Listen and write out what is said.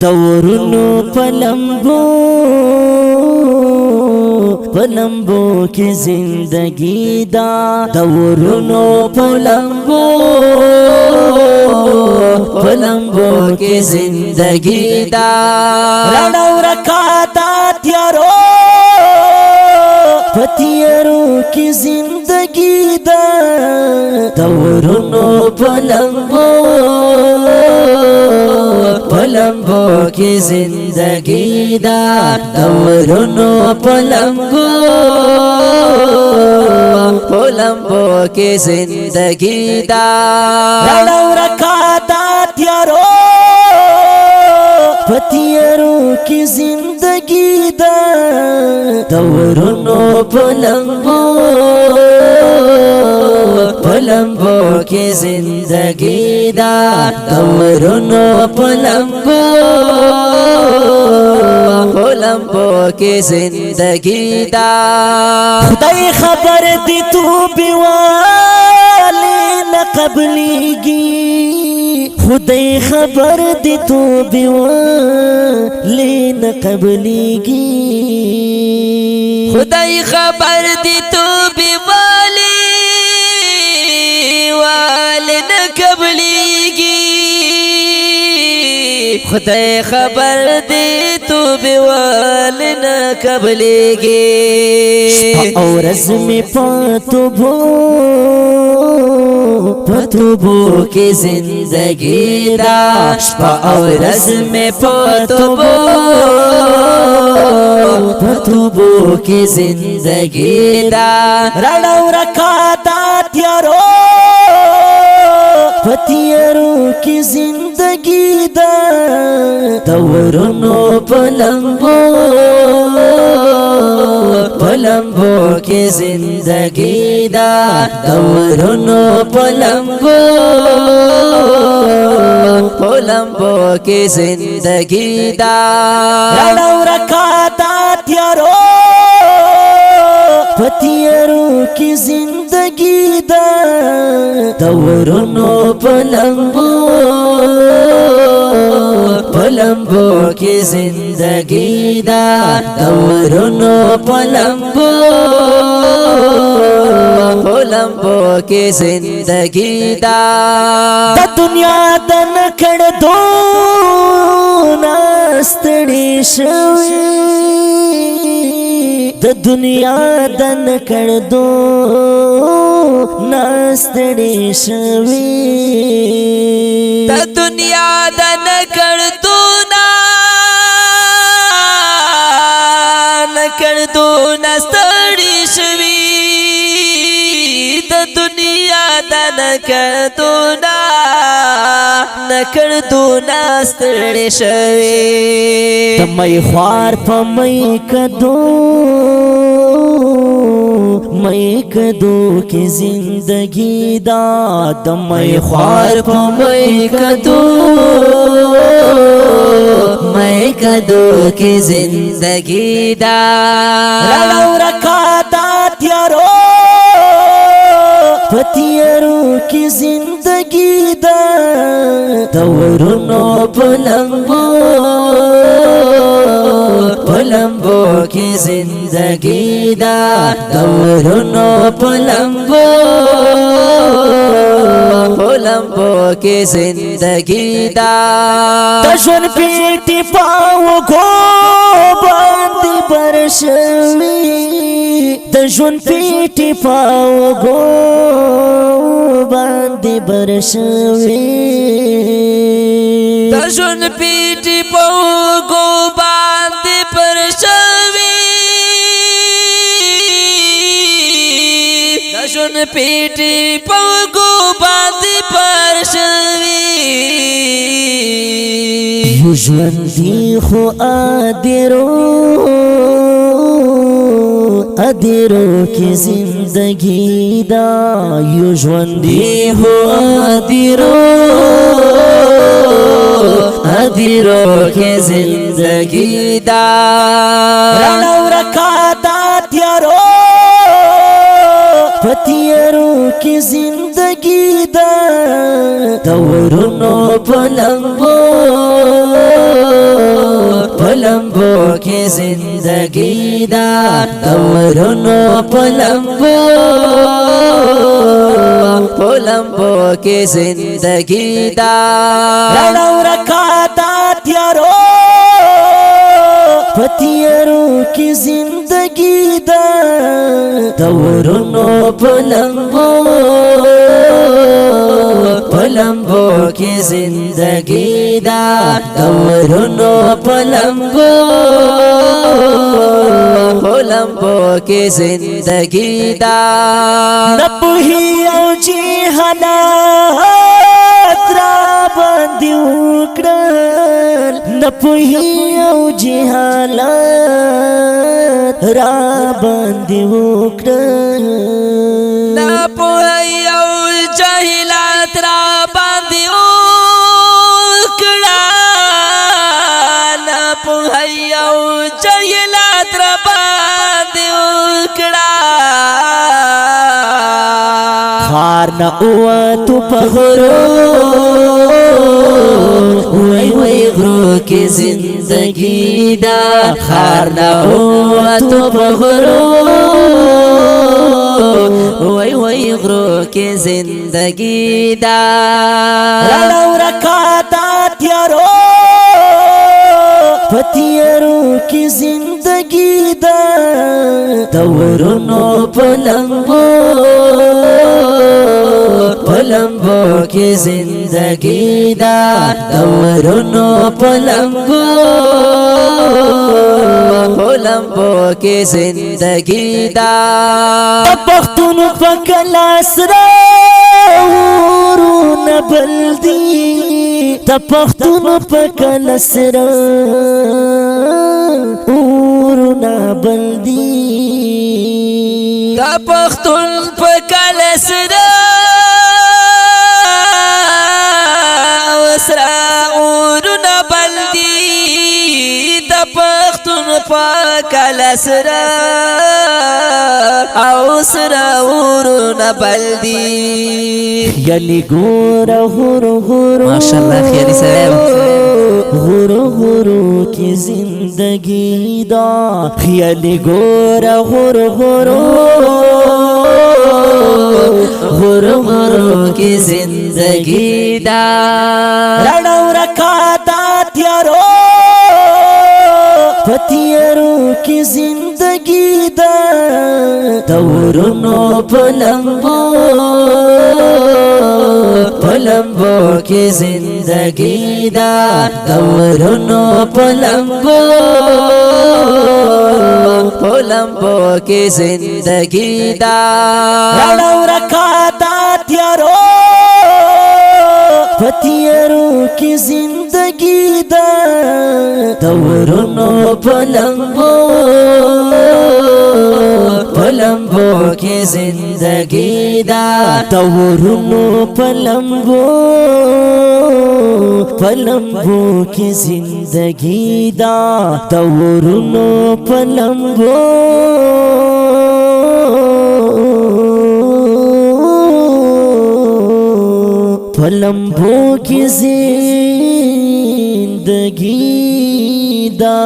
دورونو پلمبو کی زندگی دا دورونو پلمبو کی زندگی دا رڑو رکاتا تیارو پتیارو کی زندگی دا دورونو پلمبو کی زندگی دا دورونو پلمبو کی زندگی دا رڑو رکاتا تیارو پتیارو کی زندگی دا دورونو پلمبو کی زندگی دا دورونو پلمبو کی زندگی دا خدای خبر دی تو بیوالی نقبلیگی خدای خبر دی تو بیوالی نقبلیگی خدای خبر دی تو بیوالی والی نقبلیگی خدای خبر دی تو بیوالی نقبلیگی شپا اور ازمی پتوبو کی زندگی دا شپا اور ازمی پتوبو کی زندگی دا رڑو رکاتا تیارو پتیارو کی زندگی دا دورونو پلمبو کی زندگی دا دورونو پلمبو کی زندگی دا رڑو رکاتا تیارو پتیارو کی زندگی دا دورونو پلمبو کی زندگی دا دورونو پلمبو کی زندگی دا دنیا دن کڑ دو ناستڑی شوی دنیا دن کڑ دو ناستڑی شوی دنیا دن کڑ دو ناستڑی شوی دنیا دن کڑ دو ناستڑی شوی دمائی خوار پا مئی کدو کی زندگی دا دمائی خوار پا مئی کدو کی زندگی دا رڑو رکاتا تیارو پتیارو کی زندگی دا دورونو پلمبو کی زندگی دا دورونو پلمبو کی زندگی دا دشون پیٹی پاو گو باندی برشوی دشون پیٹی پاو گو باندی برشوی دشون پیٹی پاو گو باندی برشوی دشون پیٹی پاو گو باندی برشوی یو ژوندی خو ادیرو کی زندگی دا یو ژوندی خو ادیرو کی زندگی دا رڑو رکاتا تیارو پتیارو کی زندگی زندگی دا دورونو پلمبو پلمبو کی زندگی دا دورونو پلمبو پلمبو کی زندگی دا رڑو رکاتا تیارو پتیارو کی زندگی دا دورونو پلمبو پلمبو کی زندگی دا دورونو پلمبو پلمبو کی زندگی دا نپوہی او جی حالات را باندې وکړل نپوہی او جی حالات را باندې وکړل نپوهی او جهالت را باندې وکړه نپوهی او جهالت را باندې وکړه خار نه اوتو په غرو وای وای غرو کې زندگی دا خار نه اوتو په غرو وای وای غرو کې زندگی دا رړو رکاتا تیارو پتیارو کی زندگی دا دورونو پلمبو پلمبو کی زندگی دا دورونو پلمبو پلمبو کی زندگی دا پختون پکلاس را ورونه بلدی پختون پکلاس را ورونه بلدی پختون پکلاس را وسرا ورونه بلدی پختون پکلاس را او سرا ورونه بلدی یلی گورا غورو غورو ماشاءاللہ خیالی صاحب غورو غورو کی زندگی دا خیالی گورا غورو غورو غورو غورو کی زندگی دا رڑو رکاتا تیارو پتیارو کی زندگی دا دورونو پلمبو پلمبو کی زندگی دا دورونو پلمبو پلمبو کی زندگی دا رڑو رکاتا تیارو پتیارو کی زندگی دا دورونو پلمبو پلمبو کی زندگی دا دورونو پلمبو پلمبو کی زندگی دا دورونو پلمبو پلمبو کی زندگی دا